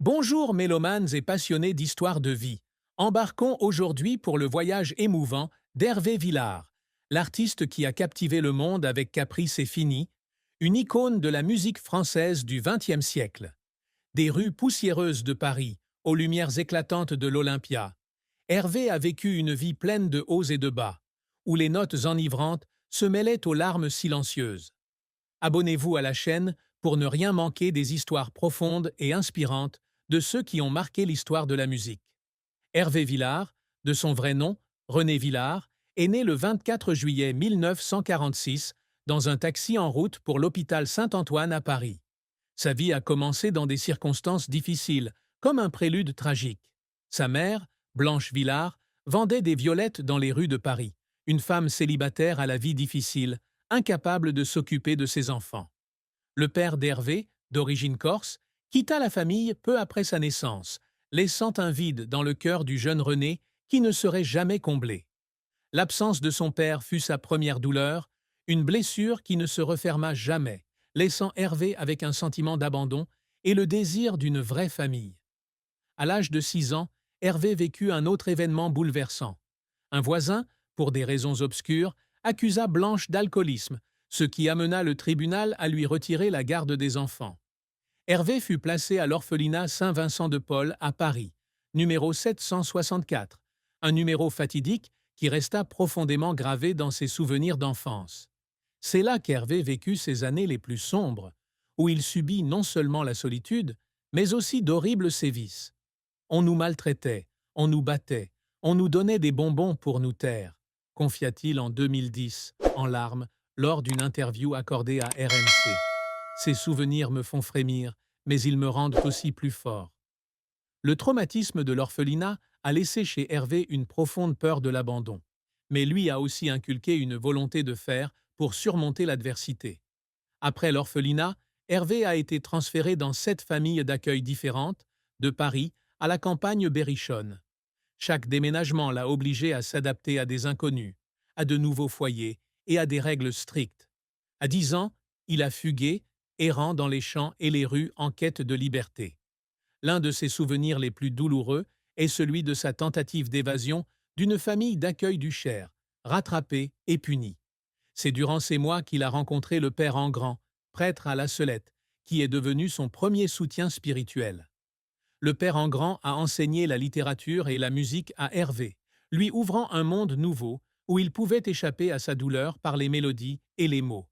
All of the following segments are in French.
Bonjour mélomanes et passionnés d'histoire de vie. Embarquons aujourd'hui pour le voyage émouvant d'Hervé Villard, l'artiste qui a captivé le monde avec Caprice et Fini, une icône de la musique française du XXe siècle. Des rues poussiéreuses de Paris, aux lumières éclatantes de l'Olympia, Hervé a vécu une vie pleine de hauts et de bas, où les notes enivrantes se mêlaient aux larmes silencieuses. Abonnez-vous à la chaîne pour ne rien manquer des histoires profondes et inspirantes de ceux qui ont marqué l'histoire de la musique. Hervé Villard, de son vrai nom, René Villard, est né le 24 juillet 1946 dans un taxi en route pour l'hôpital Saint-Antoine à Paris. Sa vie a commencé dans des circonstances difficiles, comme un prélude tragique. Sa mère, Blanche Villard, vendait des violettes dans les rues de Paris, une femme célibataire à la vie difficile, incapable de s'occuper de ses enfants. Le père d'Hervé, d'origine corse, quitta la famille peu après sa naissance, laissant un vide dans le cœur du jeune René qui ne serait jamais comblé. L'absence de son père fut sa première douleur, une blessure qui ne se referma jamais, laissant Hervé avec un sentiment d'abandon et le désir d'une vraie famille. À l'âge de 6 ans, Hervé vécut un autre événement bouleversant. Un voisin, pour des raisons obscures, accusa Blanche d'alcoolisme, ce qui amena le tribunal à lui retirer la garde des enfants. Hervé fut placé à l'orphelinat Saint-Vincent-de-Paul à Paris, numéro 764, un numéro fatidique qui resta profondément gravé dans ses souvenirs d'enfance. C'est là qu'Hervé vécut ses années les plus sombres, où il subit non seulement la solitude, mais aussi d'horribles sévices. On nous maltraitait, on nous battait, on nous donnait des bonbons pour nous taire, confia-t-il en 2010, en larmes, lors d'une interview accordée à RMC. Ces souvenirs me font frémir, mais ils me rendent aussi plus fort. Le traumatisme de l'orphelinat a laissé chez Hervé une profonde peur de l'abandon, mais lui a aussi inculqué une volonté de faire pour surmonter l'adversité. Après l'orphelinat, Hervé a été transféré dans 7 familles d'accueil différentes, de Paris à la campagne berrichonne. Chaque déménagement l'a obligé à s'adapter à des inconnus, à de nouveaux foyers et à des règles strictes. À 10 ans, il a fugué, errant dans les champs et les rues en quête de liberté. L'un de ses souvenirs les plus douloureux est celui de sa tentative d'évasion d'une famille d'accueil du Cher, rattrapée et punie. C'est durant ces mois qu'il a rencontré le père Engrand, prêtre à La Selette, qui est devenu son premier soutien spirituel. Le père Engrand a enseigné la littérature et la musique à Hervé, lui ouvrant un monde nouveau où il pouvait échapper à sa douleur par les mélodies et les mots.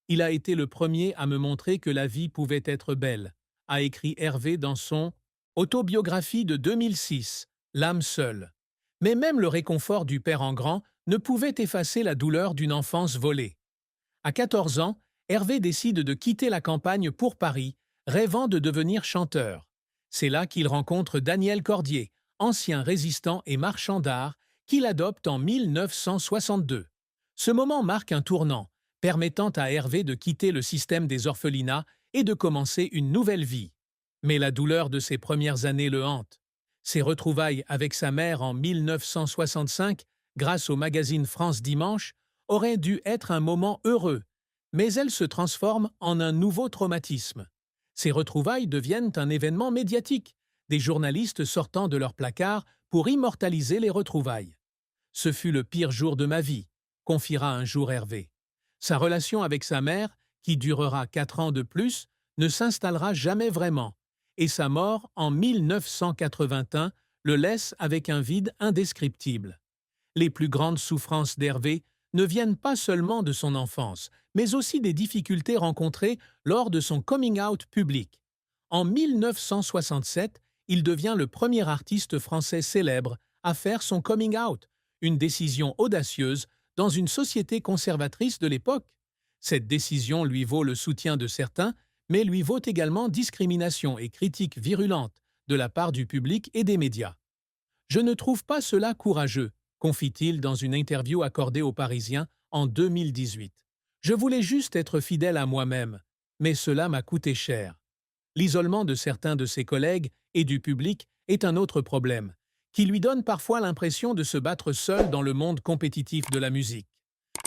Il a été le premier à me montrer que la vie pouvait être belle, a écrit Hervé dans son autobiographie de 2006, L'âme seule. Mais même le réconfort du père Engrand ne pouvait effacer la douleur d'une enfance volée. À 14 ans, Hervé décide de quitter la campagne pour Paris, rêvant de devenir chanteur. C'est là qu'il rencontre Daniel Cordier, ancien résistant et marchand d'art, qu'il adopte en 1962. Ce moment marque un tournant, permettant à Hervé de quitter le système des orphelinats et de commencer une nouvelle vie. Mais la douleur de ses premières années le hante. Ses retrouvailles avec sa mère en 1965, grâce au magazine France Dimanche, auraient dû être un moment heureux, mais elles se transforment en un nouveau traumatisme. Ces retrouvailles deviennent un événement médiatique, des journalistes sortant de leur placard pour immortaliser les retrouvailles. Ce fut le pire jour de ma vie, confiera un jour Hervé. Sa relation avec sa mère, qui durera 4 ans de plus, ne s'installera jamais vraiment, et sa mort en 1981 le laisse avec un vide indescriptible. Les plus grandes souffrances d'Hervé ne viennent pas seulement de son enfance, mais aussi des difficultés rencontrées lors de son coming out public. En 1967, il devient le premier artiste français célèbre à faire son coming out, une décision audacieuse dans une société conservatrice de l'époque. Cette décision lui vaut le soutien de certains, mais lui vaut également discrimination et critiques virulentes de la part du public et des médias. Je ne trouve pas cela courageux, confie-t-il dans une interview accordée aux Parisiens en 2018. Je voulais juste être fidèle à moi-même, mais cela m'a coûté cher. L'isolement de certains de ses collègues et du public est un autre problème, qui lui donne parfois l'impression de se battre seul dans le monde compétitif de la musique.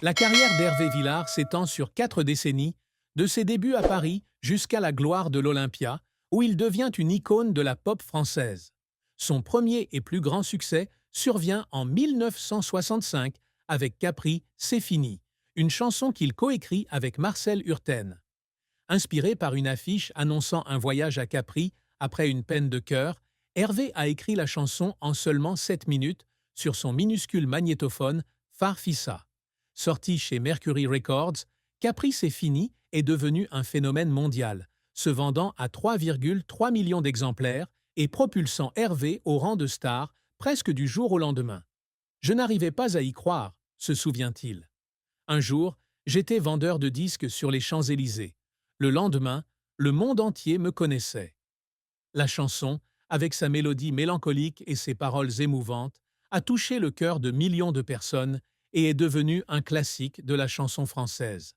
La carrière d'Hervé Villard s'étend sur 4 décennies, de ses débuts à Paris jusqu'à la gloire de l'Olympia, où il devient une icône de la pop française. Son premier et plus grand succès survient en 1965 avec Capri, c'est fini, une chanson qu'il coécrit avec Marcel Hurten. Inspiré par une affiche annonçant un voyage à Capri après une peine de cœur, Hervé a écrit la chanson en seulement 7 minutes sur son minuscule magnétophone Farfisa. Sorti chez Mercury Records, Capri c'est fini est devenu un phénomène mondial, se vendant à 3,3 millions d'exemplaires et propulsant Hervé au rang de star presque du jour au lendemain. Je n'arrivais pas à y croire, se souvient-il. Un jour, j'étais vendeur de disques sur les Champs-Élysées. Le lendemain, le monde entier me connaissait. La chanson, avec sa mélodie mélancolique et ses paroles émouvantes, a touché le cœur de millions de personnes et est devenue un classique de la chanson française.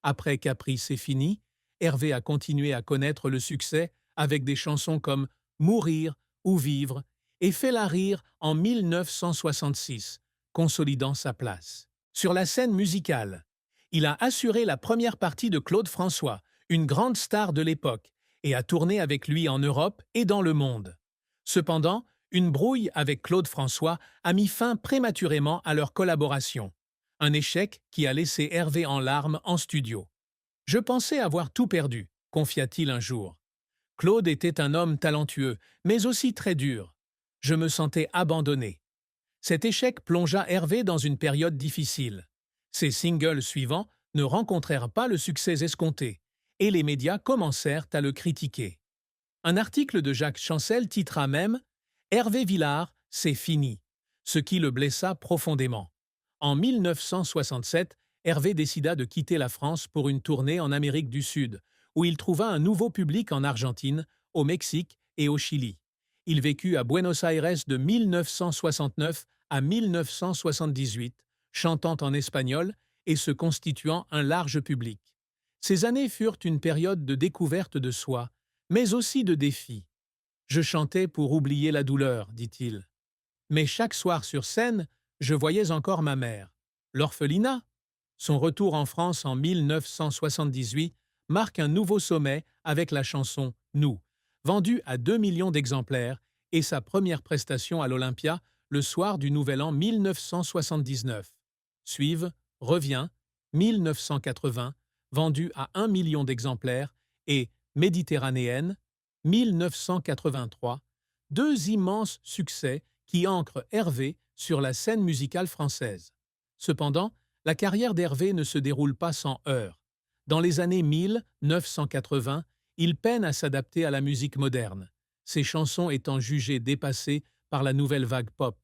Après Capri c'est fini, Hervé a continué à connaître le succès avec des chansons comme Mourir ou Vivre et Fais-la rire en 1966, consolidant sa place. Sur la scène musicale, il a assuré la première partie de Claude François, une grande star de l'époque, et a tourné avec lui en Europe et dans le monde. Cependant, une brouille avec Claude François a mis fin prématurément à leur collaboration. Un échec qui a laissé Hervé en larmes en studio. « Je pensais avoir tout perdu », confia-t-il un jour. Claude était un homme talentueux, mais aussi très dur. Je me sentais abandonné. Cet échec plongea Hervé dans une période difficile. Ses singles suivants ne rencontrèrent pas le succès escompté, et les médias commencèrent à le critiquer. Un article de Jacques Chancel titra même « Hervé Villard, c'est fini », ce qui le blessa profondément. En 1967, Hervé décida de quitter la France pour une tournée en Amérique du Sud, où il trouva un nouveau public en Argentine, au Mexique et au Chili. Il vécut à Buenos Aires de 1969 à 1978, chantant en espagnol et se constituant un large public. Ces années furent une période de découverte de soi, mais aussi de défis. « Je chantais pour oublier la douleur, dit-il. Mais chaque soir sur scène, je voyais encore ma mère. L'orphelinat. Son retour en France en 1978 marque un nouveau sommet avec la chanson « Nous », vendue à 2 millions d'exemplaires, et sa première prestation à l'Olympia le soir du Nouvel An 1979. Suivent « Reviens » 1980, vendu à 1 million d'exemplaires, et « Méditerranéenne » 1983, deux immenses succès qui ancrent Hervé sur la scène musicale française. Cependant, la carrière d'Hervé ne se déroule pas sans heurts. Dans les années 1980, il peine à s'adapter à la musique moderne, ses chansons étant jugées dépassées par la nouvelle vague pop.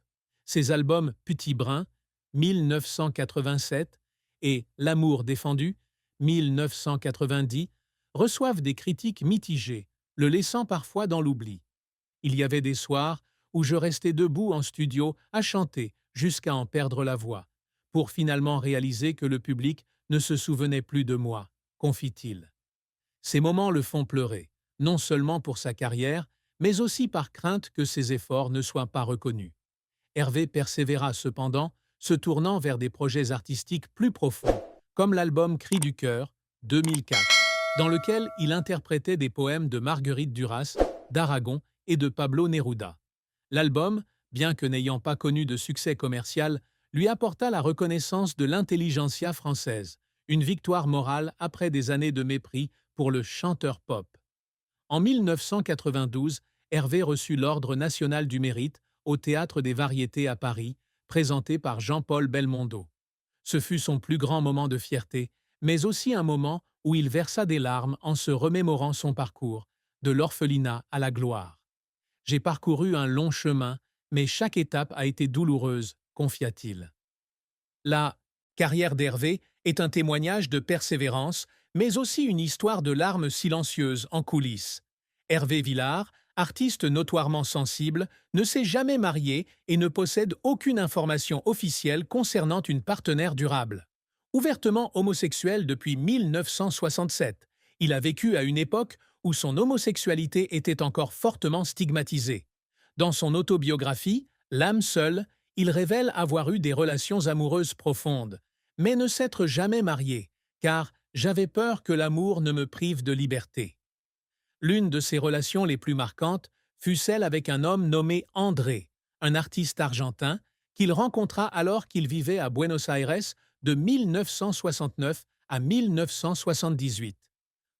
Ses albums Petit Brin, 1987, et L'amour défendu, 1990, reçoivent des critiques mitigées, le laissant parfois dans l'oubli. Il y avait des soirs où je restais debout en studio à chanter jusqu'à en perdre la voix, pour finalement réaliser que le public ne se souvenait plus de moi, confie-t-il. Ces moments le font pleurer, non seulement pour sa carrière, mais aussi par crainte que ses efforts ne soient pas reconnus. Hervé persévéra cependant, se tournant vers des projets artistiques plus profonds, comme l'album Cris du cœur, 2004, dans lequel il interprétait des poèmes de Marguerite Duras, d'Aragon et de Pablo Neruda. L'album, bien que n'ayant pas connu de succès commercial, lui apporta la reconnaissance de l'intelligentsia française, une victoire morale après des années de mépris pour le chanteur pop. En 1992, Hervé reçut l'Ordre national du mérite au Théâtre des Variétés à Paris, présenté par Jean-Paul Belmondo. Ce fut son plus grand moment de fierté, mais aussi un moment où il versa des larmes en se remémorant son parcours, de l'orphelinat à la gloire. « J'ai parcouru un long chemin, mais chaque étape a été douloureuse », confia-t-il. La carrière d'Hervé est un témoignage de persévérance, mais aussi une histoire de larmes silencieuses en coulisses. Hervé Villard, artiste notoirement sensible, ne s'est jamais marié et ne possède aucune information officielle concernant une partenaire durable. Ouvertement homosexuel depuis 1967, il a vécu à une époque où son homosexualité était encore fortement stigmatisée. Dans son autobiographie, L'âme seule, il révèle avoir eu des relations amoureuses profondes, mais ne s'être jamais marié, car « j'avais peur que l'amour ne me prive de liberté ». L'une de ses relations les plus marquantes fut celle avec un homme nommé André, un artiste argentin, qu'il rencontra alors qu'il vivait à Buenos Aires de 1969 à 1978.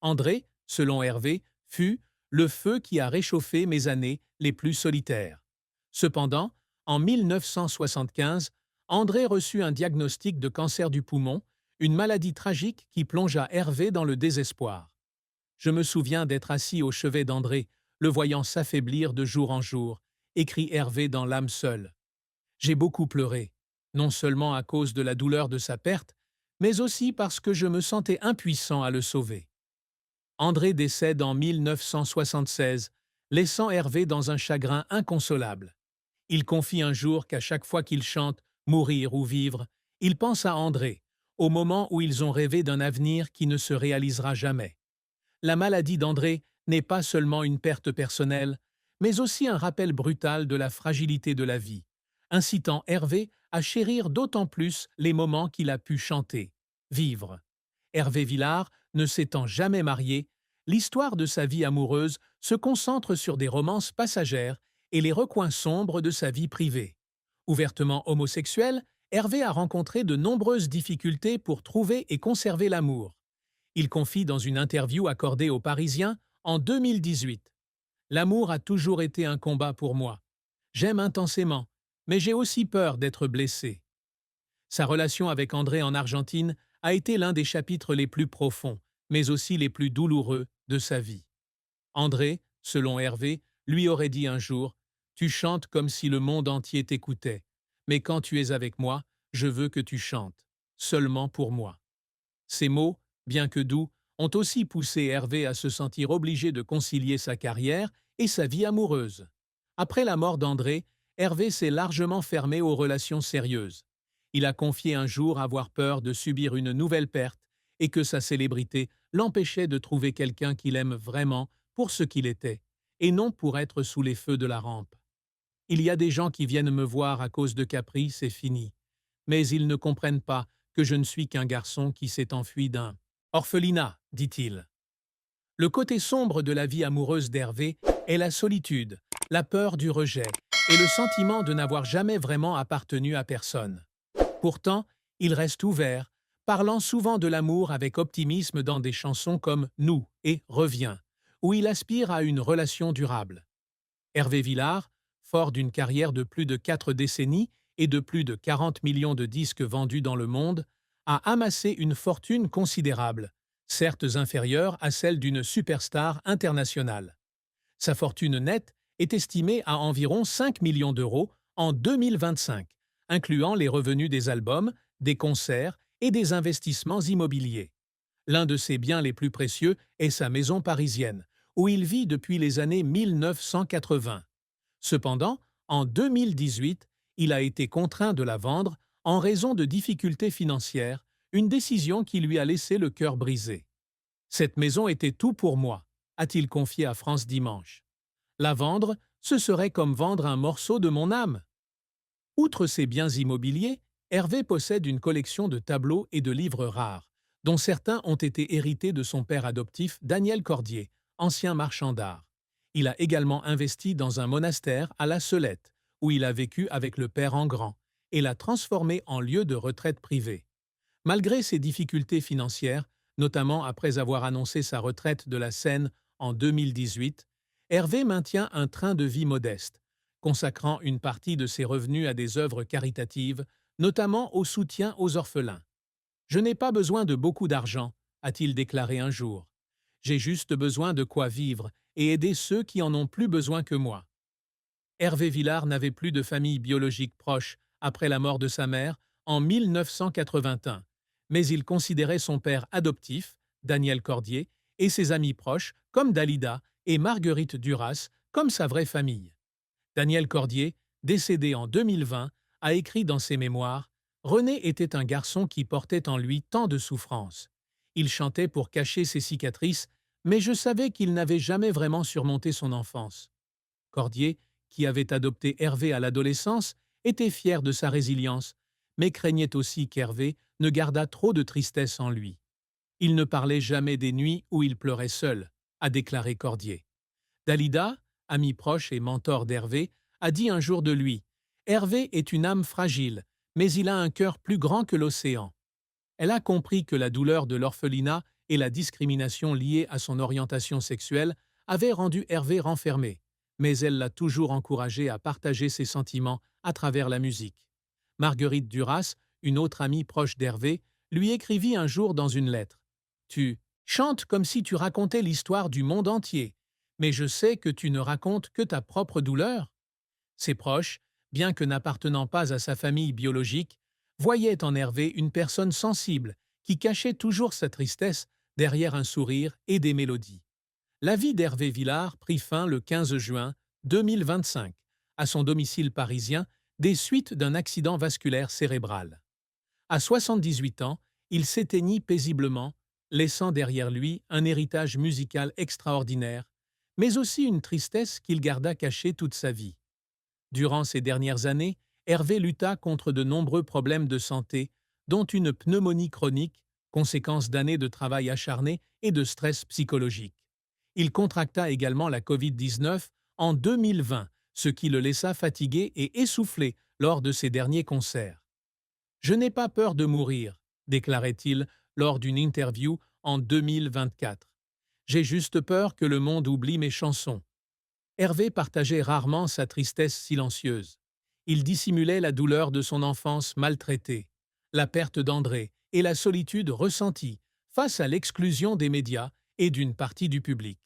André, selon Hervé, fut « le feu qui a réchauffé mes années les plus solitaires ». Cependant, en 1975, André reçut un diagnostic de cancer du poumon, une maladie tragique qui plongea Hervé dans le désespoir. Je me souviens d'être assis au chevet d'André, le voyant s'affaiblir de jour en jour, écrit Hervé dans L'âme seule. J'ai beaucoup pleuré, non seulement à cause de la douleur de sa perte, mais aussi parce que je me sentais impuissant à le sauver. André décède en 1976, laissant Hervé dans un chagrin inconsolable. Il confie un jour qu'à chaque fois qu'il chante « Mourir ou vivre », il pense à André, au moment où ils ont rêvé d'un avenir qui ne se réalisera jamais. La maladie d'André n'est pas seulement une perte personnelle, mais aussi un rappel brutal de la fragilité de la vie, incitant Hervé à chérir d'autant plus les moments qu'il a pu chanter, vivre. Hervé Villard, ne s'étant jamais marié, l'histoire de sa vie amoureuse se concentre sur des romances passagères et les recoins sombres de sa vie privée. Ouvertement homosexuel, Hervé a rencontré de nombreuses difficultés pour trouver et conserver l'amour. Il confie dans une interview accordée aux Parisiens en 2018. « L'amour a toujours été un combat pour moi. J'aime intensément, mais j'ai aussi peur d'être blessé. » Sa relation avec André en Argentine a été l'un des chapitres les plus profonds, mais aussi les plus douloureux de sa vie. André, selon Hervé, lui aurait dit un jour « Tu chantes comme si le monde entier t'écoutait, mais quand tu es avec moi, je veux que tu chantes, seulement pour moi. » Ces mots, bien que doux, ont aussi poussé Hervé à se sentir obligé de concilier sa carrière et sa vie amoureuse. Après la mort d'André, Hervé s'est largement fermé aux relations sérieuses. Il a confié un jour avoir peur de subir une nouvelle perte et que sa célébrité l'empêchait de trouver quelqu'un qu'il aime vraiment pour ce qu'il était, et non pour être sous les feux de la rampe. « Il y a des gens qui viennent me voir à cause de caprices, c'est fini. Mais ils ne comprennent pas que je ne suis qu'un garçon qui s'est enfui d'un orphelinat, dit-il. » Le côté sombre de la vie amoureuse d'Hervé est la solitude, la peur du rejet et le sentiment de n'avoir jamais vraiment appartenu à personne. Pourtant, il reste ouvert, parlant souvent de l'amour avec optimisme dans des chansons comme « Nous » et « Reviens », où il aspire à une relation durable. Hervé Villard, fort d'une carrière de plus de 4 décennies et de plus de 40 millions de disques vendus dans le monde, a amassé une fortune considérable, certes inférieure à celle d'une superstar internationale. Sa fortune nette est estimée à environ 5 millions d'euros en 2025, incluant les revenus des albums, des concerts et des investissements immobiliers. L'un de ses biens les plus précieux est sa maison parisienne, où il vit depuis les années 1980. Cependant, en 2018, il a été contraint de la vendre en raison de difficultés financières, une décision qui lui a laissé le cœur brisé. « Cette maison était tout pour moi », a-t-il confié à France Dimanche. « La vendre, ce serait comme vendre un morceau de mon âme. » Outre ses biens immobiliers, Hervé possède une collection de tableaux et de livres rares, dont certains ont été hérités de son père adoptif Daniel Cordier, ancien marchand d'art. Il a également investi dans un monastère à La Celette, où il a vécu avec le père en grand, et l'a transformé en lieu de retraite privée. Malgré ses difficultés financières, notamment après avoir annoncé sa retraite de la scène en 2018, Hervé maintient un train de vie modeste, consacrant une partie de ses revenus à des œuvres caritatives, notamment au soutien aux orphelins. « Je n'ai pas besoin de beaucoup d'argent », a-t-il déclaré un jour. « J'ai juste besoin de quoi vivre et aider ceux qui en ont plus besoin que moi. » Hervé Villard n'avait plus de famille biologique proche après la mort de sa mère en 1981, mais il considérait son père adoptif, Daniel Cordier, et ses amis proches, comme Dalida et Marguerite Duras, comme sa vraie famille. Daniel Cordier, décédé en 2020, a écrit dans ses mémoires « René était un garçon qui portait en lui tant de souffrances. Il chantait pour cacher ses cicatrices, mais je savais qu'il n'avait jamais vraiment surmonté son enfance. » Cordier, qui avait adopté Hervé à l'adolescence, était fier de sa résilience, mais craignait aussi qu'Hervé ne gardât trop de tristesse en lui. Il ne parlait jamais des nuits où il pleurait seul, a déclaré Cordier. Dalida, amie proche et mentor d'Hervé, a dit un jour de lui « Hervé est une âme fragile, mais il a un cœur plus grand que l'océan ». Elle a compris que la douleur de l'orphelinat et la discrimination liée à son orientation sexuelle avaient rendu Hervé renfermé, mais elle l'a toujours encouragé à partager ses sentiments à travers la musique. Marguerite Duras, une autre amie proche d'Hervé, lui écrivit un jour dans une lettre « Tu chantes comme si tu racontais l'histoire du monde entier, mais je sais que tu ne racontes que ta propre douleur. » Ses proches, bien que n'appartenant pas à sa famille biologique, voyaient en Hervé une personne sensible qui cachait toujours sa tristesse derrière un sourire et des mélodies. La vie d'Hervé Villard prit fin le 15 juin 2025, à son domicile parisien, des suites d'un accident vasculaire cérébral. À 78 ans, il s'éteignit paisiblement, laissant derrière lui un héritage musical extraordinaire, mais aussi une tristesse qu'il garda cachée toute sa vie. Durant ces dernières années, Hervé lutta contre de nombreux problèmes de santé, dont une pneumonie chronique, conséquence d'années de travail acharné et de stress psychologique. Il contracta également la COVID-19 en 2020, ce qui le laissa fatigué et essoufflé lors de ses derniers concerts. « Je n'ai pas peur de mourir », déclarait-il lors d'une interview en 2024. « J'ai juste peur que le monde oublie mes chansons. » Hervé partageait rarement sa tristesse silencieuse. Il dissimulait la douleur de son enfance maltraitée, la perte d'André et la solitude ressentie face à l'exclusion des médias et d'une partie du public.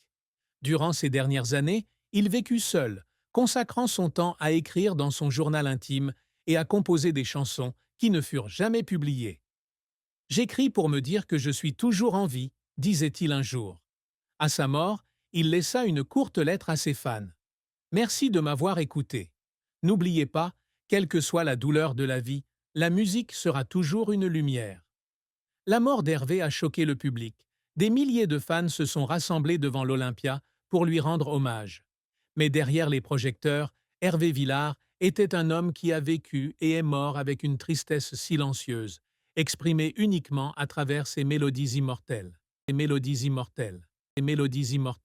Durant ces dernières années, il vécut seul, consacrant son temps à écrire dans son journal intime et à composer des chansons qui ne furent jamais publiées. « J'écris pour me dire que je suis toujours en vie », disait-il un jour. À sa mort, il laissa une courte lettre à ses fans. « Merci de m'avoir écouté. N'oubliez pas, quelle que soit la douleur de la vie, la musique sera toujours une lumière. » La mort d'Hervé a choqué le public. Des milliers de fans se sont rassemblés devant l'Olympia pour lui rendre hommage. Mais derrière les projecteurs, Hervé Villard était un homme qui a vécu et est mort avec une tristesse silencieuse, exprimée uniquement à travers ses mélodies immortelles.